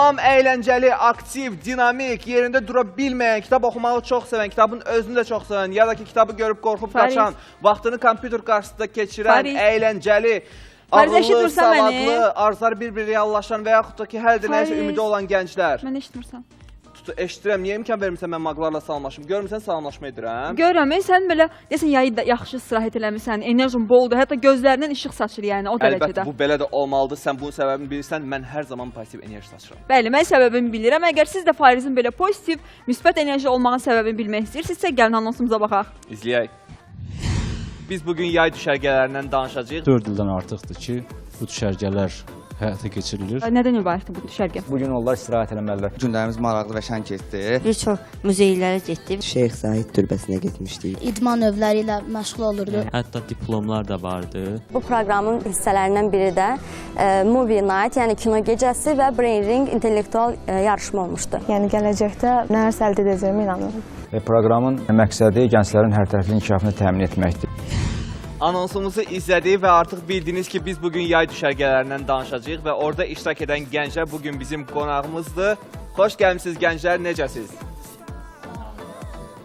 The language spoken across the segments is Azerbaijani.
Salam, əyləncəli, aktiv, dinamik, yerində dura bilməyən, kitab oxumağı çox sevən, kitabın özünü də çox sevən, ya da ki, kitabı görüb qorxub qaçan, vaxtını kompüter qarşısında keçirən, əyləncəli, ağıllı, savadlı, arzuları bir-bir reallaşan və yaxud da ki, hər dinləyəsə ümidi olan gənclər. Mən eşitmirsən. Eşidirəm, niyə imkan vermirsən mən maqlarla salamlaşım? Görmürsən, salamlaşma edirəm. Görürəm, sən belə, deyəsən, yayı da yaxşı istirahət eləmirsən, enerjin boldur, hətta gözlərindən işıq saçır, yəni o dərəcədə. Əlbəttə, bu belə də olmalıdır, sən bunun səbəbini bilirsən, mən hər zaman pozitiv enerji saçıram. Bəli, mən səbəbini bilirəm, əgər siz də Farizin belə pozitiv, müsbət enerji olmağın səbəbini bilmək istəyirsinizsə, gəlin anonsumuza baxaq. İzləyək. Biz bugün yay düşərgələrindən danışacağıq. 4 ildən artıqdır ki, bu düşərgələr həyata keçirilir. Nədən ibarətdir bu düşərgə? Bugün onlar istirahət eləməlidir. Günlərimiz maraqlı və şən keçdi. Bir çox muzeylərə getdik. Şeyx Zahid türbəsinə getmişdik. İdman növləri ilə məşğul olurdu. Hətta diplomlar da vardı. Bu proqramın hissələrindən biri də Movie Night, yəni kino gecəsi və Brain Ring intellektual yarışma olmuşdu. Yəni gələcəkdə nələrsə əldə edəcəyimə inanıram. Proqramın məqsədi gənclərin hərtərəfli inkişafını təmin etməkdir. Anonsumuzu izlədik və artıq bildiniz ki, biz bugün yay düşərgələrindən danışacağıq və orada iştirak edən gənclər bugün bizim qonağımızdır. Xoş gəlmişsiniz gənclər, necəsiz?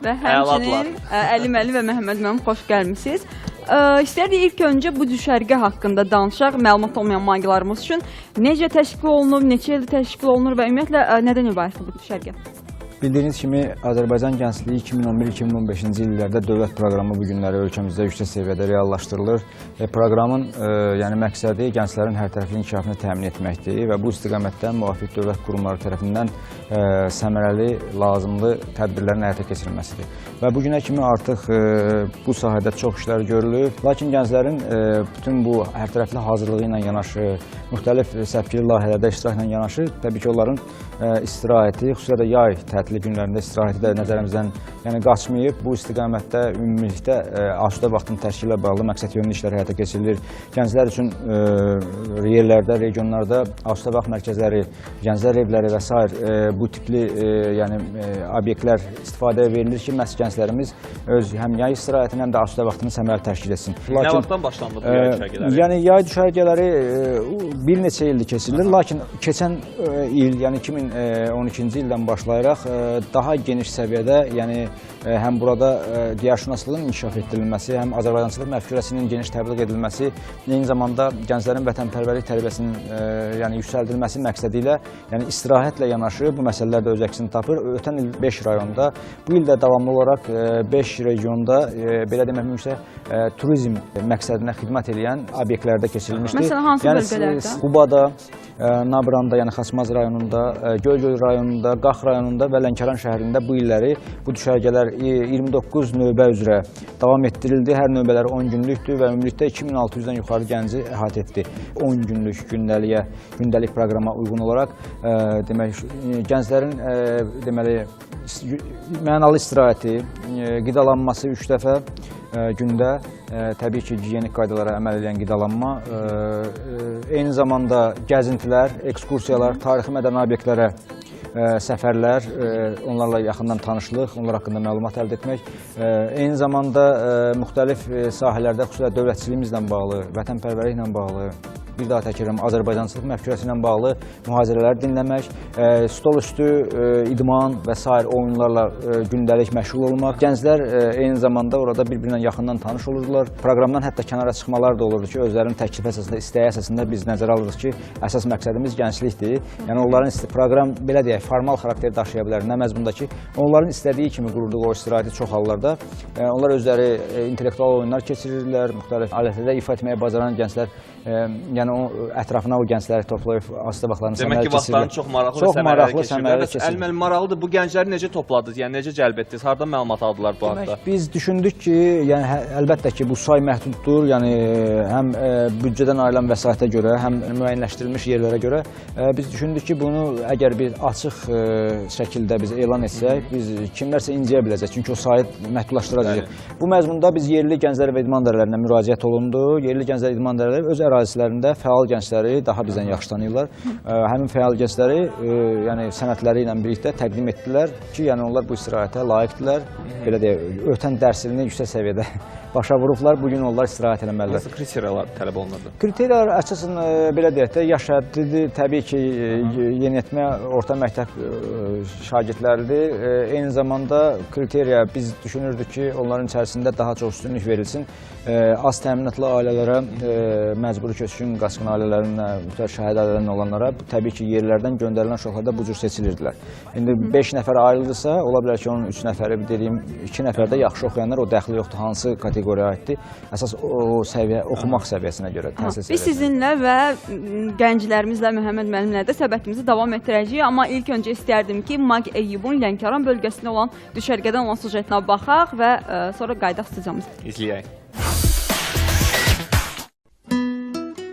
Və həmçinin Əli Məli və Məhəmməd Mənim xoş gəlmişsiniz. İstərdik ilk öncə bu düşərgə haqqında danışaq, məlumat olmayan magilarımız üçün. Necə təşkil olunur, neçə ildə təşkil olunur və ümumiyyətlə nədən ibarətdir bu düşərgə? Bildiyiniz kimi, Azərbaycan Gəncliyi 2011-2015-ci illərdə dövlət proqramı bu günləri ölkəmizdə yüksək səviyyədə reallaşdırılır. Proqramın məqsədi gənclərin hərtərəfli inkişafını təmin etməkdir və bu istiqamətdə müvafiq dövlət qurumları tərəfindən səmərəli, lazımlı tədbirlərin həyata keçirilməsidir. Və bugünə kimi artıq bu sahədə çox işlər görülüb, lakin gənclərin bütün bu hərtərəfli hazırlığı ilə yanaşı, müxtəlif səpkili layihələrdə iştirakla yanaşı, təbii ki, onların istirahəti, xüsusilə də yay tətili günlərində istirahəti də nəzərimizdən qaçmayıb. Bu istiqamətdə ümumilikdə asudə vaxtın təşkili ilə bağlı məqsədyönlü işlər həyata keçirilir. Gənclər üçün yerlərdə, regionlarda asudə vaxt mərkəzləri, gənclər evləri və s. bu tipli obyektlər istifadəyə verilir ki, məhz gənclərimiz öz həm yay istirahətini, həm də asudə vaxtını səmərəli təşkil etsin. Nə vaxtdan başlandı bu yay düşərgələri? Yəni, yay düşərgələri bir neçə ildir keçirilir, lakin keçən il, yəni 2012-ci ildən başlayaraq daha geniş səviyyədə, yəni həm burada diyarşünaslığın inkişaf etdirilməsi, həm Azərbaycançılıq məfkurəsinin geniş təbliğ edilməsi, eyni zamanda gənclərin vətənpərvərlik tərbiyəsinin yüksəldilməsi məqsədi ilə istirahətlə yanaşı bu məsələlər də öz əksini tapır. Ötən il 5 rayonda, bu il də davamlı olaraq 5 regionda, belə demək mümkünsə, turizm məqsədinə xidmət edən obyektlərdə keçirilmişdir. Məsələn, hansı bölgələrdə? Qubada, Nabranda, yəni Xaçmaz rayonunda, Göygöl rayonunda, Qax rayonunda və Lənkəran şəhərində bu illəri bu düşərgələr 29 növbə üzrə davam etdirildi. Hər növbələri 10 günlükdür və ümumilikdə 2600-dən yuxarı gənci əhatə etdi. 10 günlük gündəlik proqrama uyğun olaraq gənclərin mənalı istirahəti, qidalanması 3 dəfə gündə, təbii ki, gigiyenik qaydalara əməl edən qidalanma, eyni zamanda gəzintilər, ekskursiyalar, tarixi mədəni obyektlərə səfərlər, onlarla yaxından tanışlıq, onlar haqqında məlumat əldə etmək, eyni zamanda müxtəlif sahələrdə, xüsusilə dövlətçilimizlə bağlı, vətənpərvərliklə bağlı, bir daha təkrar Azərbaycançılıq məfkurəsi ilə bağlı mühazirələr dinləmək, stol üstü, idman və s. oyunlarla gündəlik məşğul olmaq. Gənclər eyni zamanda orada bir-birinə yaxından tanış olurdular. Proqramdan hətta kənara çıxmalar da olurdu ki, özlərinin təklif əsasında, istəyi əsasında biz nəzərə alırıq ki, əsas məqsədimiz gənclikdir. Yəni onların proqram, belə deyək, formal xarakter daşıya bilər. Nə məzmunda ki, onların istədiyi kimi qurulduğu o istirahəti çox hallarda onlar özləri intellektual oyunlar keçirirlər, müxtəlif alətlərdə ifa etməyə bacaran gənclər, yəni ətrafına o gəncləri toplayıb asudə vaxtlarını səmərəli keçirirlər. Demək ki, vaxtlarını çox maraqlı və səmərəli keçirirlər. Əlməli, maraqlıdır. Bu gəncləri necə topladınız, yəni necə cəlb etdiniz, hardan məlumat aldılar bu haqda? Biz düşündük ki, yəni əlbəttə ki, bu say məhduddur, yəni həm büdcədən ayrılan vəsaitə görə, həm müəyyənləşdirilmiş yerlərə görə biz düşündük ki, bunu əgər bir açıq şəkildə biz elan etsək, biz kimlərsə incəyə biləcək, çünki o sayı məhdudlaşdıracaq. Bu məzmunda biz yerli gənclər və idman idarələrinə müraciət olundu. Yerli gənclər idman idarələri öz ərazilərində fəal gəncləri daha bizdən yaxşı tanıyırlar. Həmin fəal gəncləri sənədləri ilə birlikdə təqdim etdilər ki, yəni onlar bu istirahətə layiqdirlər. Belə deyək, ötən dərs ilini yüksək səviyyədə başa vurublar. Bugün onlar istirahət eləməlidirlər. Hansı kriteriyalar tələb olunurdu? Kriteriyalar əsasən belə deyək də, yaş həddidir, təbii ki, yeniyetmə orta məktəb şagirdləridir. Eyni zamanda kriteriya biz düşünürdük ki, onların içərisində daha çox üstünlük verilsin. Az təminatlı ailələrə, məcburi köçkün qaçqın ailələrinə, şəhid ailələrinə olanlara təbii ki, yerlərdən göndərilən uşaqlarda bu cür seçilirdilər. İndi 5 nəfər ayrılırsa, ola bilər ki, onun 3 nəfəri, dediyim, 2 nəfər də yaxşı oxuyanlar, o dəxli yoxdur, hansı kateqoriyaya aiddir. Əsas o səviyyə, oxumaq səviyyəsinə görə, təhsil səviyyəsinə. Biz sizinlə və gənclərimizlə, Məhəmməd müəllimlə də söhbətimizi davam etdirəcəyik. Amma ilk öncə istərdim ki, Mag Eyyubun Lənkəran bölgəsində olan düşərgədən olan sujetinə baxaq və sonra qaydaq studiyamıza. İzləyək.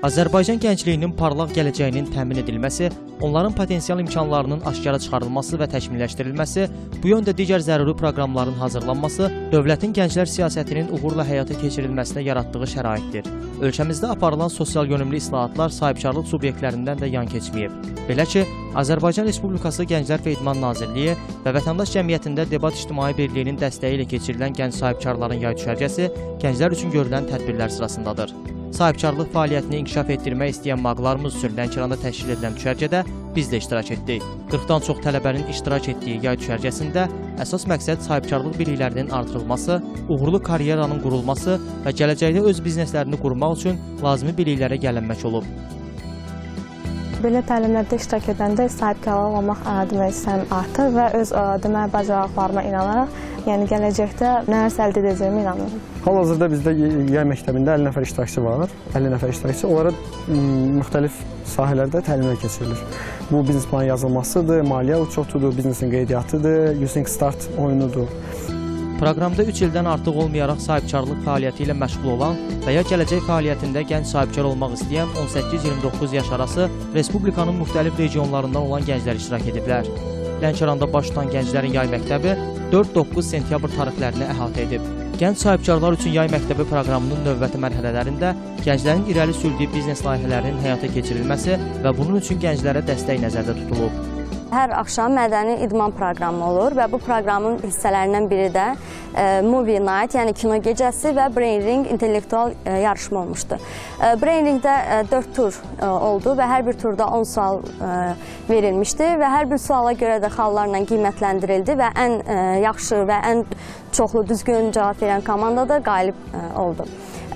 Azərbaycan gəncliyinin parlaq gələcəyinin təmin edilməsi, onların potensial imkanlarının aşkara çıxarılması və təkmilləşdirilməsi, bu yöndə digər zəruri proqramların hazırlanması dövlətin gənclər siyasətinin uğurla həyata keçirilməsinə yaratdığı şəraitdir. Ölkəmizdə aparılan sosial yönümlü islahatlar sahibkarlıq subyektlərindən də yan keçməyib. Belə ki, Azərbaycan Respublikası Gənclər və İdman Nazirliyi və Vətəndaş Cəmiyyətində Debat İctimai Birliyinin dəstəyi ilə keçirilən gənc sahibkarların yay düşərgəsi gənclər üçün görülən tədbirlər sırasındadır. Sahibkarlıq fəaliyyətini inkişaf etdirmək istəyən mağlarımız üçün Lənkəranda təşkil edilən düşərgədə biz də iştirak etdik. 40-dan çox tələbənin iştirak etdiyi yay düşərgəsində əsas məqsəd sahibkarlıq biliklərinin artırılması, uğurlu karyeranın qurulması və gələcəkdə öz bizneslərini qurmaq üçün lazımi biliklərə gələnmək olub. Belə təlimlərdə iştirak edəndə sahibkarlıq olmaq demək istəyim artır və öz demək bacarıqlarıma inanaraq, yəni gələcəkdə nələrsə əldə edəcəyimə inanıram. Hal-hazırda bizdə yay məktəbində 50 nəfər iştirakçı var. 50 nəfər iştirakçı. Onlara müxtəlif sahələrdə təlimlər keçirilir. Bu biznes planı yazılmasıdır, maliyyə uçotudur, biznesin qeydiyyatıdır, Using Start oyunudur. Proqramda 3 ildən artıq olmayaraq sahibkarlıq fəaliyyəti ilə məşğul olan və ya gələcək fəaliyyətində gənc sahibkar olmaq istəyən 18-29 yaş arası Respublikanın müxtəlif regionlarından olan gənclər iştirak ediblər. Lənkəranda baş tutan gənclərin yay məktəbi 4-9 sentyabr tarixlərini əhatə edib. Gənc sahibkarlar üçün yay məktəbi proqramının növbəti mərhələlərində gənclərin irəli sürdüyü biznes layihələrinin həyata keçirilməsi və bunun üçün gənclərə dəstək nəzərdə tutulub. Hər axşam mədəni idman proqramı olur və bu proqramın hissələrindən biri də Movie Night, yəni kino gecəsi və Brain Ring intellektual yarışma olmuşdu. Brain Ringdə 4 tur oldu və hər bir turda 10 sual verilmişdi və hər bir suala görə də xallarla qiymətləndirildi və ən yaxşı və ən çoxlu düzgün cavab verən komanda da qalib oldu.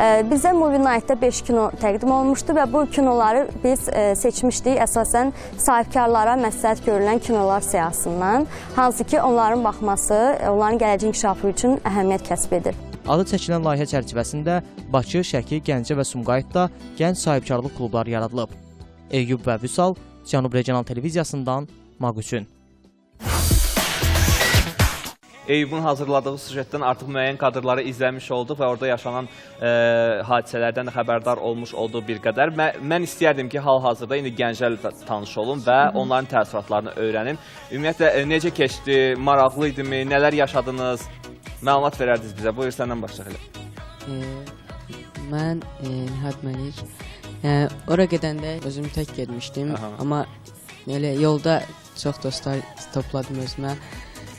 Bizə Movie Night-da 5 kino təqdim olmuşdu və bu kinoları biz seçmişdik əsasən sahibkarlara məsləhət görülən kinolar siyahısından, hansı ki onların baxması, onların gələcək inkişafı üçün əhəmiyyət kəsb edir. Adı çəkilən layihə çərçivəsində Bakı, Şəki, Gəncə və Sumqayıtda gənc sahibkarlıq klubları yaradılıb. Eyyub və Vüsal, Cənub Regional Televiziyasından Mag üçün. Eyyubun hazırladığı sujetdən artıq müəyyən kadrları izləmiş olduq və orada yaşanan hadisələrdən də xəbərdar olmuş olduğu bir qədər. Mən istəyərdim ki, hal-hazırda indi gənclərlə tanış olun və onların təəssüratlarını öyrənim. Ümumiyyətlə, necə keçdi, maraqlı idimi, nələr yaşadınız, məlumat verərdiniz bizə. Buyur, səndən başlayaq elə. Mən Nihat Məlik. Ora gedəndə özüm tək getmişdim, amma yolda çox dostlar topladım özümə.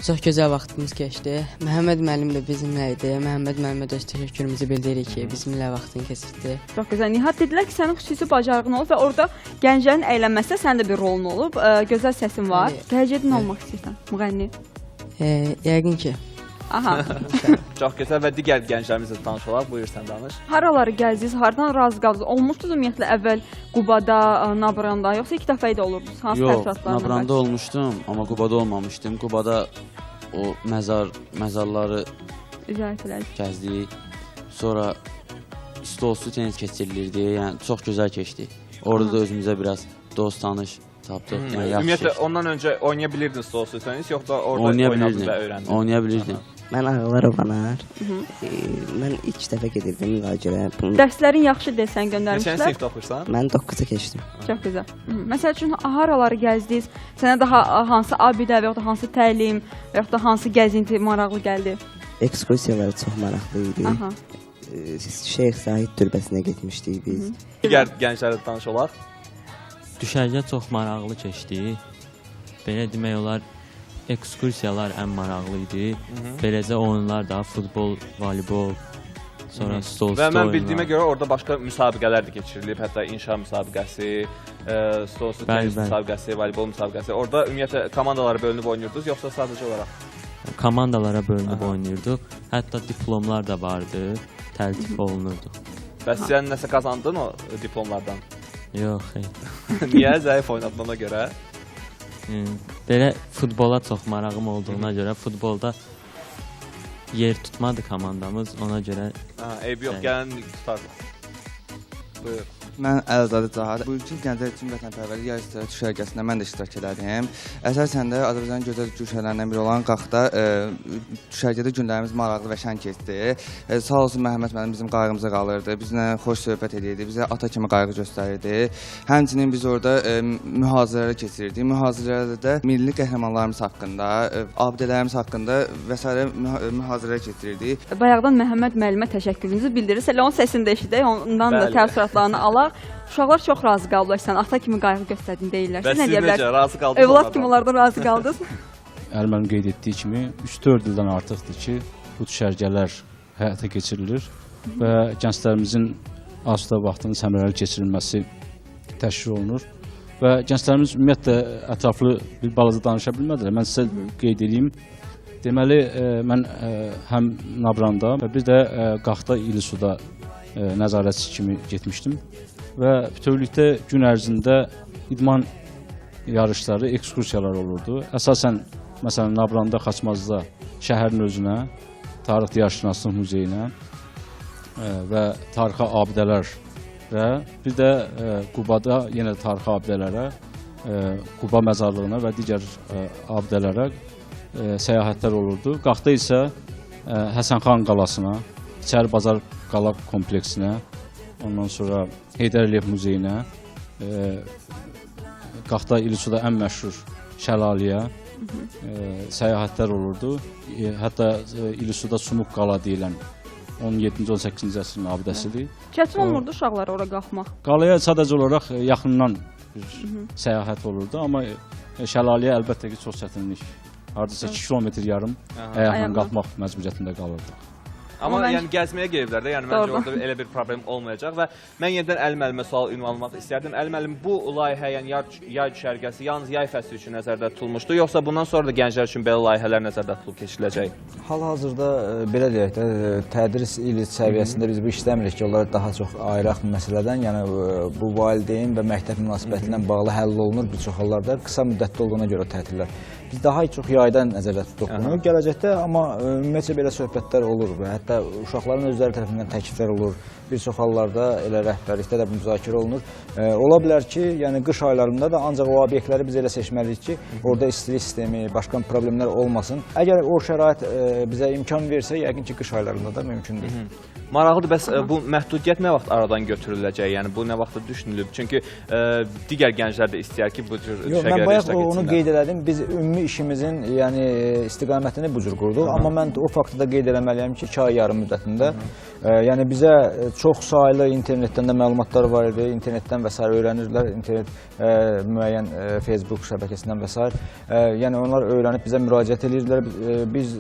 Çox gözəl vaxtımız keçdi. Məhəmməd müəllim də bizimlə idi. Məhəmməd müəllimə də öz təşəkkürümüzü bildiririk ki, bizimlə vaxtını keçirdi. Çox gözəl. Nihat, dedilər ki, sənin xüsusi bacarığın olub və orada gənclərin əylənməsində sənin də bir rolun olub. Gözəl səsin var. Gələcəkdə nə olmaq istəyirsən? Müğənni? Yəqin ki. Aha. Çox gözəl və digər gənclərimizlə tanış olaq. Buyur, sən danış. Haraları gəzdiniz, haradan razı qaldınız? Olmuşdunuz ümumiyyətlə əvvəl Qubada, Nabranda, yoxsa ilk dəfə idi olurdunuz? Hansı təəssüratlarla? Yox, Nabranda olmuşdum, amma Qubada olmamışdım. Qubada o məzarları gəzdik. Sonra stolsu tenis keçirilirdi. Yəni çox gözəl keçdi. Orada da özümüzə biraz dost tanış tapdıq. Ümumiyyətlə ondan öncə oynaya bilirdiniz stolsu tenis, yoxsa orada oynadınız və öyrəndiniz? Oynaya bilirdim. Mən ağlarım anar. Mən ilk dəfə gedirdim müzakirəyə. Dərslərin yaxşı desən göndərmişlər. Neçənci sinifdə oxuyursan? Mən 9-a keçdim. Çox gözəl. Məsəl üçün haraları gəzdiniz? Sənə daha hansı abidə və yaxud da hansı təlim və yaxud da hansı gəzinti maraqlı gəldi? Ekskursiyaları çox maraqlı idi. Şeyx Zahid türbəsinə getmişdik biz. Digər gənclərlə tanış olaq. Düşərgə çox maraqlı keçdi. Belə demək olar, ekskursiyalar ən maraqlı idi. Beləcə oyunlar da, futbol, voleybol, sonra stol Və üstü mən oyunlar. bildiyimə görə orada başqa müsabiqələr də keçirilib, hətta inşa müsabiqəsi, stol üstü tenis müsabiqəsi, voleybol müsabiqəsi. Orada ümumiyyətlə komandalara bölünüb oynayırdınız, yoxsa sadəcə olaraq? Komandalara bölünüb oynayırdıq. Hətta diplomlar da vardı, təltif olunurdu. Bəs sən nəsə qazandın o diplomlardan? Yox, xeyr. Niyə? Zəif oynadığına görə? Belə futbola çox marağım olduğuna görə futbolda yer tutmadı komandamız, ona görə... Eybi yox, gələn tutarlar. Buyur. Mən Əlzadə Cahad. Bu ilkin gənclər üçün vətənpərvərlik yarışları düşərgəsində mən də iştirak edirəm. Əsasən də Azərbaycanın gözəl düşərgələrindən biri olan Qaxda düşərgədə günlərimiz maraqlı və şən keçdi. Sağ olsun Məhəmməd müəllim bizim qayğımıza qalırdı, bizlə xoş söhbət edirdi, bizə ata kimi qayğı göstərirdi. Həmçinin biz orada mühazirələr keçirirdik. Mühazirələrdə də milli qəhrəmanlarımız haqqında, abidələrimiz haqqında və s. mühazirələr keçirirdik. Bayaqdan Məhəmməd müəllimə təşəkkürünüzü bildirirsiniz. Elə onun səsini də eşidək, ondan da təəssüratlarını alaq. Uşaqlar çox razı qaldılar sən ata kimi qayğı göstərdin deyirlər. Siz nə deyə bilərsiniz? Necə razı qaldınız? Övlad kimi onlardan razı qaldınız. Əlmənin qeyd etdiyi kimi 3-4 ildən artıqdır ki, bu düşərgələr həyata keçirilir və gənclərimizin asudə vaxtının səmərəli keçirilməsi təşkil olunur və gənclərimiz ümumiyyətlə ətraflı bir balaca danışa bilmədilər. Mən sizə qeyd edeyim. Deməli, mən həm Nabranda və bir də Qaxda İlisuda nəzarətçi kimi getmişdim və bütövlükdə gün ərzində idman yarışları, ekskursiyalar olurdu. Əsasən, məsələn, Nabranda, Xaçmazda şəhərin özünə, Tarix Diyarşünaslıq muzeyinə və tarixi abidələrə, bir də Qubada yenə tarixi abidələrə, Quba məzarlığına və digər abidələrə səyahətlər olurdu. Qaxda isə Həsənxan qalasına, İçəri Bazar qala kompleksinə, ondan sonra Heydər Əliyev muzeyinə, Qaxda İlisuda ən məşhur şəlaliyə səyahətlər olurdu. Hətta İlisuda Sumuq qala deyilən 17-ci 18-ci əsrin abidəsidir. Çətin olmurdu uşaqlara ora qalxmaq? Qalaya sadəcə olaraq yaxından bir səyahət olurdu, amma şəlaliyə əlbəttə ki, çox çətinlik. Hardasa 2 kilometr yarım ayaqla qalxmaq məcburiyyətində qalırdıq. Amma yəni gəzməyə gediblər də, yəni məncə orada elə bir problem olmayacaq və mən yenidən Əli müəllimə sual ünvanlamaq istərdim. Əli müəllim, bu layihə, yəni yay düşərgəsi yalnız yay fəsli üçün nəzərdə tutulmuşdu, yoxsa bundan sonra da gənclər üçün belə layihələr nəzərdə tutulub keçiriləcək? Hal-hazırda belə deyək də, tədris ili səviyyəsində biz bu işləmirik ki, onları daha çox ayıraq məsələdən, yəni bu valideyn və məktəb münasibəti ilə bağlı həll olunur bir çox hallarda, qısa müddətli olduğuna görə tətillər. Biz daha çox yaydan nəzərdə tutuq bunu. Gələcəkdə amma ümumiyyətcə belə söhbətlər olur və hətta uşaqların özləri tərəfindən təkliflər olur. Bir çox hallarda elə rəhbərlikdə də müzakirə olunur. Ola bilər ki, yəni qış aylarında da ancaq o obyektləri biz elə seçməliyik ki, orada istilik sistemi, başqa problemlər olmasın. Əgər o şərait bizə imkan versə, yəqin ki, qış aylarında da mümkündür. Maraqlıdır, bəs bu məhdudiyyət nə vaxt aradan götürüləcək? Yəni bu nə vaxtda düşünülüb? Çünki digər gənclər də istəyər ki, bu cür Mən şəgərdə bayaq iştirak etsinlər. onu qeyd elədim. Biz ümumi işimizin yəni istiqamətini bu cür qurduq. Amma mən o faktı da qeyd eləməliyəm ki, 2 ay yarım müddətində yəni bizə çox saylı internetdən də məlumatlar var idi. İnternetdən və s. öyrənirdilər. İnternet müəyyən Facebook şəbəkəsindən və s. Yəni onlar öyrənib bizə müraciət edirdilər. Biz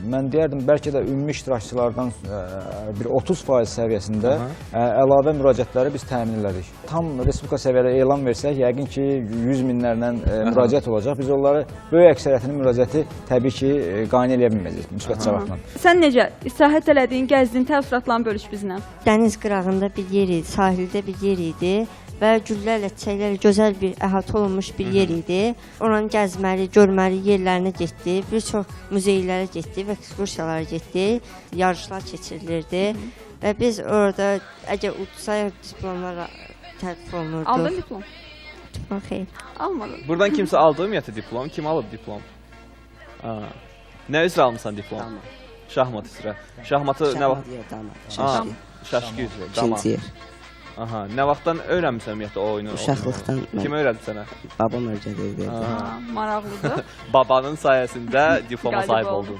mən deyərdim bəlkə də ümumi iştirakçılardan bir 30% səviyyəsində əlavə müraciətləri biz təmin elədik. Tam respublika səviyyədə elan versək, yəqin ki 100 minlərlə müraciət olacaq. Biz onları böyük əksəriyyətinin müraciəti təbii ki qane eləyə bilməyəcəyik müsbət cavabla. Sən necə istirahət elədiyin, gəzdin, təəssüratlarını bölüş bizlə. Dəniz qırağında bir yer idi, sahildə bir yer idi və güllərlə, çiçəklərlə gözəl bir əhatə olunmuş bir yer idi. Oranın gəzməli, görməli yerlərinə getdi, bir çox muzeylərə getdi və ekskursiyalara getdi, yarışlar keçirilirdi və biz orada əgər utsayıq diplomlarla təltif olunurdu. Aldın diplom? Diplom xeyr. Almadın. Buradan kimsə aldı ümumiyyətlə diplom? Kim alıb diplom? Nə üzrə almışsan diplom? Şahmat üzrə. Şahmatı nə vaxt? Şaşki üzrə. İkinci yer. Aha, nə vaxtdan öyrənmisən ümumiyyətlə o oyunu? Uşaqlıqdan. Kim öyrədi sənə? Babam öyrədirdi. Maraqlıdır. Babanın sayəsində diploma sahib oldun.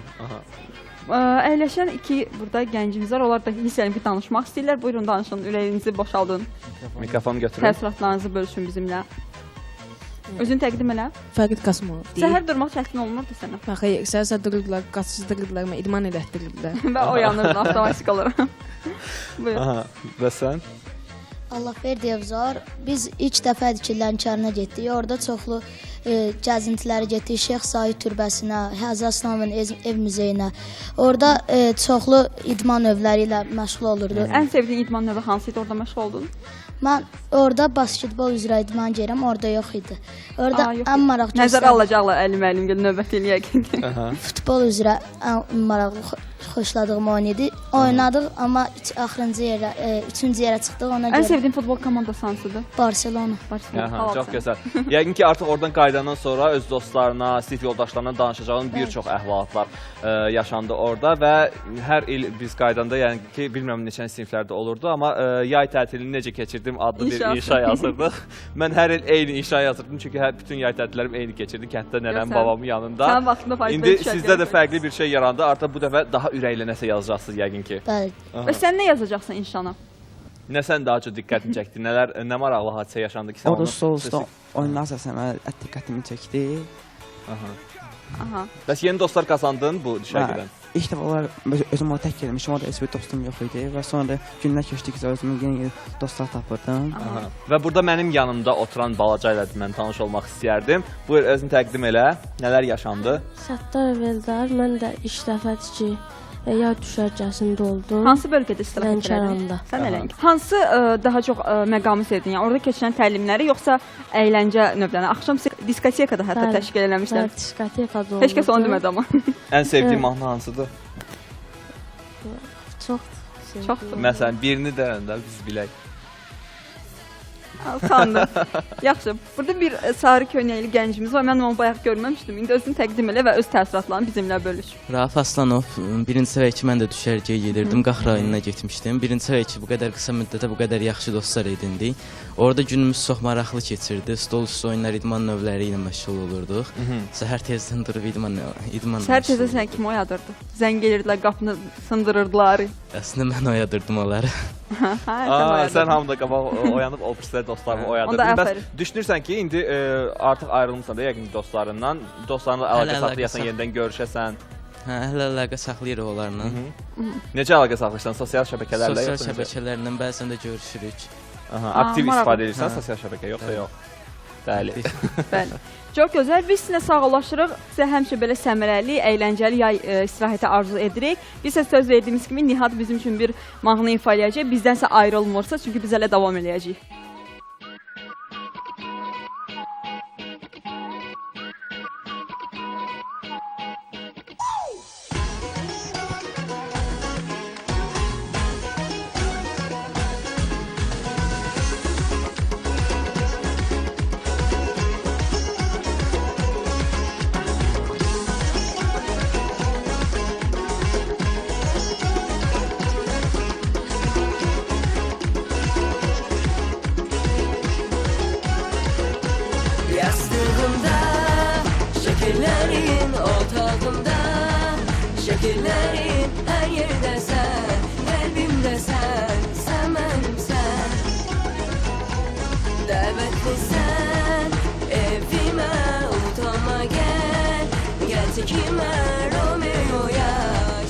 Əyləşən iki burada gəncimiz var. Onlar da hiss edirəm ki, danışmaq istəyirlər. Buyurun danışın, ürəyinizi boşaldın. Mikrofonu götürün. Təəssüratlarınızı bölüşün bizimlə. Özünü təqdim elə. Fəqət Qasımov. Səhər durmaq çətin olmurdu sənə? Xeyr, səhər dururdular, qaçışdırırdılar, idman elətdirirdiler. Və oyanırdın avtomatik olaraq. Buyur. Aha, və sən? Allahverdi Evzar. Biz ilk dəfə idi ki, Lənkərana getdik. Orada çoxlu gəzintilərə getdik. Şeyx Said türbəsinə, Həzrət Əslanın ev muzeyinə. Orada çoxlu idman növləri ilə məşğul olurdu. Ən sevdiyin idman növü hansı idi? Orada məşğul oldun? Mən orada basketbol üzrə idman gedirəm, orada yox idi. Orada ən maraq Nəzərə alacaqlar Əlim gəl növbəti il yəqin. Futbol üzrə ən maraqlı xoşladığım oyun idi. Oynadıq, amma axırıncı yerə, üçüncü yerə çıxdıq ona görə. Ən sevdiyin futbol komandası hansıdır? Barcelona. Çox gözəl. Yəqin ki, artıq oradan qayıdandan sonra öz dostlarına, sinif yoldaşlarına danışacağın bir çox əhvalatlar yaşandı orada və hər il biz qaydanda, yəni ki, bilmirəm neçə siniflərdə olurdu, amma yay tətilini necə keçirdim adlı bir inşa yazırdıq. Mən hər il eyni inşa yazırdım, çünki bütün yay tətillərim eyni keçirdi, kənddə nənəm, babamın yanında. Sən vaxtında faiz İndi sizdə də fərqli bir şey yarandı, artıq bu dəfə daha ürəklə nəsə yazacaqsınız yəqin ki. Bəli. Və sən nə yazacaqsan inşana? Nə sən daha çox diqqətini çəkdi? Nə maraqlı hadisə yaşandı ki, sən onu... Orada oyunlar səsəmə diqqətimi çəkdi. Bəs yeni dostlar qazandın bu düşərgədən? İlk dəfə olaraq özüm orada tək gəlmişim, orada heç bir dostum yox idi və sonra günlər keçdikcə özümün yeni dostlar tapırdım. Və burada mənim yanımda oturan balaca ilə mən tanış olmaq istəyərdim. Buyur, özünü təqdim elə. Nələr yaşandı? Səttar Əvəldar, mən də ilk dəfədir ki, yay düşərgəsində oldum. Hansı bölgədə istirahət etdin? Sən Ələng. Hansı daha çox məqamı sevdin? Yəni orada keçirilən təlimləri yoxsa əyləncə növlərini? Axşam diskotekada hətta təşkil eləmişlər. Bəli, diskotekada oldu. Heç kəs onu demədi amma. Ən sevdiyin mahnı hansıdır? Çoxdur. Məsələn, birini deyəndə biz bilək. Utandım. Yaxşı. Burada bir sarı köynəkli gəncimiz var. Mən onu bayaq görməmişdim. İndi özünü təqdim elə və öz təəssüratlarını bizimlə bölüş. Rauf Aslanov, birinci səvə 2 mən də düşərgəyə gedirdim. Qax rayonuna getmişdim. Birinci səvə 2 bu qədər qısa müddətə bu qədər yaxşı dostlar edindik. Orada günümüz çox maraqlı keçirdi. Stol üstü oyunlar, idman növləri ilə məşğul olurduq. Səhər tezdən durub idman Səhər tezdən sən kimi oyadırdı? Zəng gelirdilər, qapını sındırırdılar. Əslində mən oyadırdım onları. Sən hamıda qabaq oyanıb o birislər dostlarını oyadırdın. Bəs düşünürsən ki, indi artıq ayrılmışsan da yəqin dostlarından. Dostlarınla əlaqə saxlayasan, yenidən görüşəsən. Hə, hələ əlaqə saxlayırıq onlarla. Necə əlaqə saxlayırsan? Sosial şəbəkələrlə? Sosial şəbəkələrlə bəzən də görüşürük. Aktiv istifadə edirsən sosial şəbəkə, yoxsa yox? Bəli. Bəli. Çox gözəl. Biz sizinlə sağollaşırıq. Sizə həmişə belə səmərəli, əyləncəli yay istirahəti arzu edirik. Biz sizə söz verdiyimiz kimi Nihat bizim üçün bir mahnı ifa eləyəcək. Bizdənsə ayrılmırsa, çünki biz hələ davam eləyəcəyik. Yastığımda, şəkillərin otağımda, şəkillərin hər yerdəsən, qəlbimdəsən, sən mənimsən. Dəvətlisən, evimə, utanma gəl, gəl çəkimə, Romeo'ya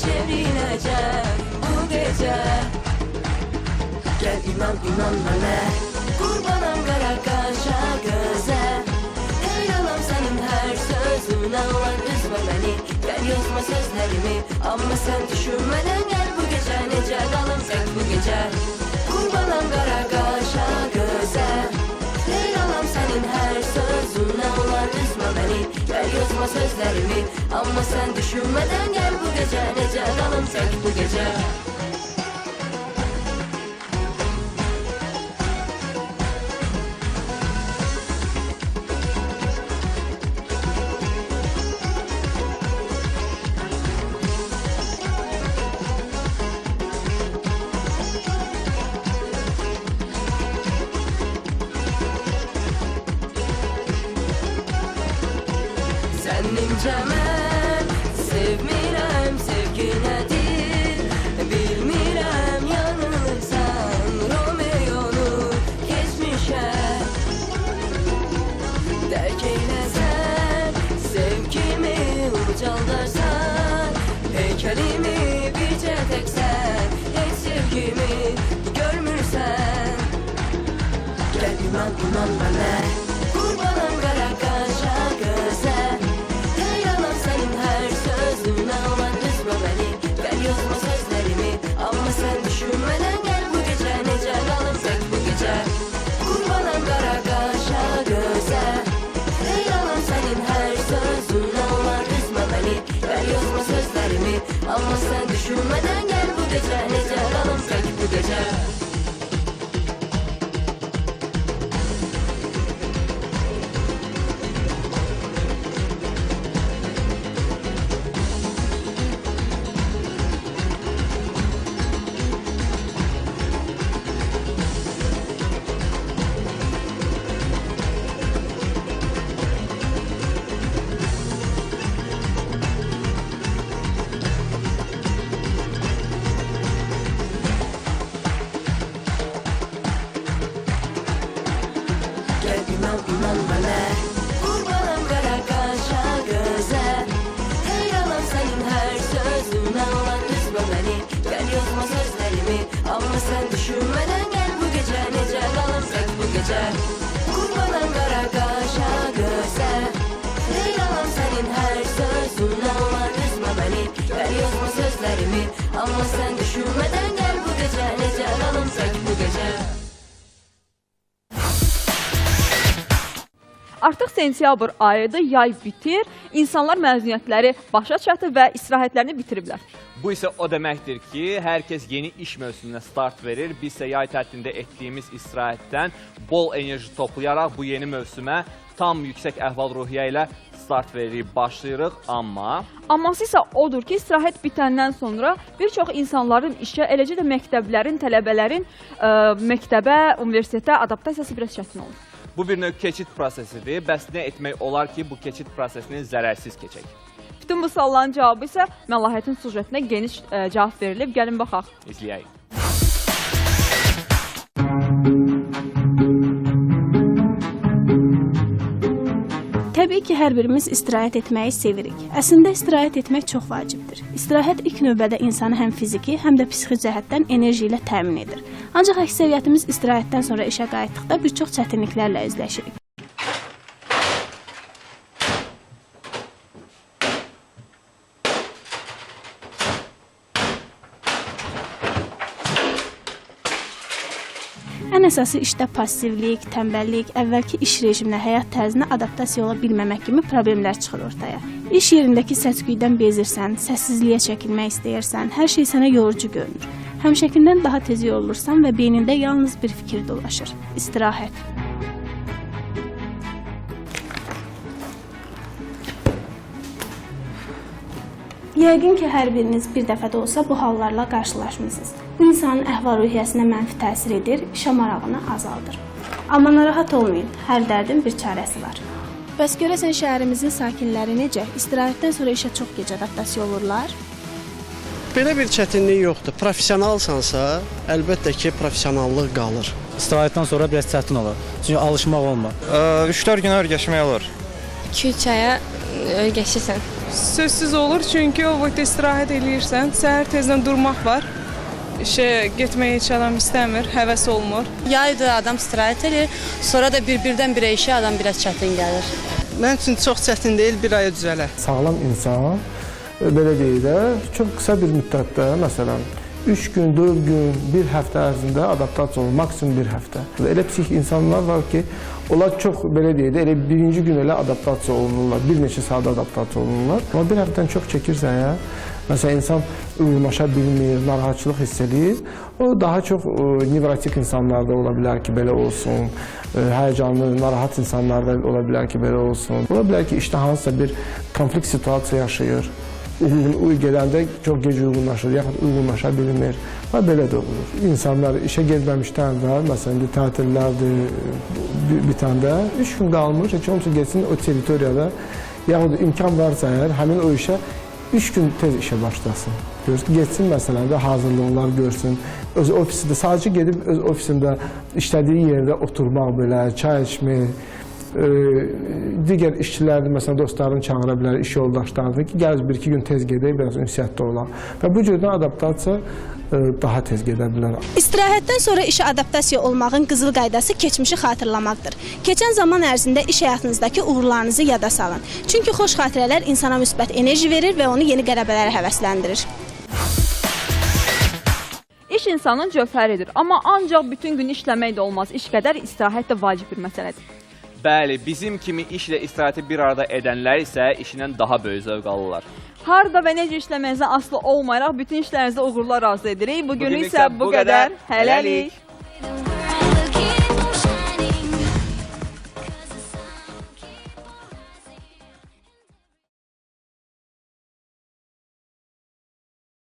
çevriləcəm bu gecə. Gəl inan mənə, qurbanam qara qaşa gözə. Heyranam sənin hər sözünə, olan üzmə məni, gəl yazma sözlərimi. Amma sən düşünmədən gəl bu gecə, necə qalım tək bu gecə. Qurbanam qara qaşa gözə. Heyranam sənin hər sözünə, olan üzmə məni, gəl yazma sözlərimi. Amma sən düşünmədən gəl bu gecə, necə qalım tək bu gecə. Sənince mən sevmirəm, sevgi nədir, bilmirəm yanılırsan, Romeo'nu keçmişəm. Dərk eyləsən, sevgimi ucaldarsan, heykəlimi bircə təksən, heç sevgi inan mənə. Qurbanam qara qaşa gözə, heyranam sənin hər sözünə. Olan üzmə məni, gəl yazma sözlərimi, amma sən düşünmədən gəl bu gecə, necə qalım tək bu gecə. Qurbanam qara qaşa gözə, heyranam sənin hər sözünə. Olan üzmə məni, gəl yazma sözlərimi, amma sən düşünmədən gəl bu gecə, necə qalım tək bu gecə. İnan mənə, qurbanam qara qaşa gözə, heyranam sənin hər sözünə. Olan üzmə məni, gəl yazma sözlərimi, amma sən düşünmədən gəl bu gecə, necə qalım tək bu gecə. Qurbanam qara qaşa gözə, heyranam sənin hər sözünə. Olan üzmə məni, gəl yazma sözlərimi, amma sən düşünmədən gəl bu gecə, necə qalım tək bu gecə. Artıq sentyabr ayıdır, yay bitir, insanlar məzuniyyətləri başa çatır və istirahətlərini bitiriblər. Bu isə o deməkdir ki, hər kəs yeni iş mövsümünə start verir. Biz isə yay tətilində etdiyimiz istirahətdən bol enerji toplayaraq bu yeni mövsümə tam yüksək əhval-ruhiyyə ilə start veririk, başlayırıq, Amması isə odur ki, istirahət bitəndən sonra bir çox insanların işə, eləcə də məktəblərin, tələbələrin məktəbə, universitetə adaptasiyası biraz çətin olur. Bu bir növ keçid prosesidir. Bəs nə etmək olar ki, bu keçid prosesini zərərsiz keçək? Bütün bu sualların cavabı isə Məlahətin sujetinə geniş cavab verilib. Gəlin baxaq. İzləyək. Təbii ki, hər birimiz istirahət etməyi sevirik. Əslində istirahət etmək çox vacibdir. İstirahət ilk növbədə insanı həm fiziki, həm də psixi cəhətdən enerji ilə təmin edir. Ancaq əksəriyyətimiz istirahətdən sonra işə qayıtdıqda bir çox çətinliklərlə üzləşirik. Ən əsası işdə passivlik, tənbəllik, əvvəlki iş rejiminə, həyat tərzinə adaptasiya ola bilməmək kimi problemlər çıxır ortaya. İş yerindəki səs-küydən bezirsən, səssizliyə çəkilmək istəyirsən, hər şey sənə yorucu görünür. Həmşəkindən daha tez yorulursan və beynində yalnız bir fikir dolaşır: istirahət. Yəqin ki, hər biriniz bir dəfə də olsa bu hallarla qarşılaşmısınız. Bu insanın əhval-ruhiyyəsinə mənfi təsir edir, işə marağını azaldır. Amma narahat olmayın, hər dərdin bir çarəsi var. Bəs görəsən şəhərimizin sakinləri necə? İstirahətdən sonra işə çox gec adaptasiya olurlar? Belə bir çətinlik yoxdur. Professionalsansa, əlbəttə ki, professionallıq qalır. İstirahətdən sonra biraz çətin olur. Çünki alışmaq olmur. 3-4 günə öyrəşmək olur. 2-3 aya öyrəşirsən. Sözsüz olur, çünki o vaxt istirahət eləyirsən, səhər tezdən durmaq var. İşə getməyə heç adam istəmir, həvəs olmur. Yaydır, adam istirahət edir, sonra da birdən-birə işə adam biraz çətin gəlir. Mən üçün çox çətin deyil, bir aya düzələr. Sağlam insan, belə deyək də, çox qısa bir müddətdə, məsələn, 3 gün, 4 gün, bir həftə ərzində adaptasiya olur, maksimum bir həftə. Elə psixik insanlar var ki, onlar çox, belə deyək də, elə birinci gün elə adaptasiya olunurlar, bir neçə saat adaptasiya olunurlar. Amma bir həftədən çox çəkirsən ya, məsələn, insan uyğunlaşa bilmir, narahatçılıq hiss edir, o daha çox nevrotik insanlarda ola bilər ki, belə olsun, həyəcanlı, narahat insanlarda ola bilər ki, belə olsun. Ola bilər ki, işdə hansısa bir konflikt situasiya yaşayır. Gələndə çox gec uyğunlaşır, yaxud uyğunlaşa bilmir və belə də olur. İnsanlar işə getməmişdən də, məsələn, tətillərdir bitəndə 3 gün qalmış, heç olmasa getsin o teritoriyada, yaxud imkan varsa əgər, həmin o işə 3 gün tez işə başlasın. Getsin, məsələn, də hazırlıqlar görsün, öz ofisində, sadəcə gedib öz ofisində işlədiyi yerdə oturmaq belə, çay içmək, digər işçilərini, məsələn, dostlarını çağıra bilər, iş yoldaşlarını ki, gəl bir-iki gün tez gedək, biraz ünsiyyətdə olaq. Və bu cürdən adaptasiya daha tez gedə bilər. İstirahətdən sonra işə adaptasiya olmağın qızıl qaydası keçmişi xatırlamaqdır. Keçən zaman ərzində iş həyatınızdakı uğurlarınızı yada salın. Çünki xoş xatirələr insana müsbət enerji verir və onu yeni qələbələrə həvəsləndirir. İş insanın cövhəridir, amma ancaq bütün gün işləmək də olmaz. İş qədər istirahət də vacib bir məsələdir. Bəli, bizim kimi işlə istirahəti bir arada edənlər isə işindən daha böyük zövq alırlar. Harda və necə işləməyinizdən asılı olmayaraq bütün işlərinizdə uğurlar arzu edirik. Bugün isə bu qədər. Hələlik.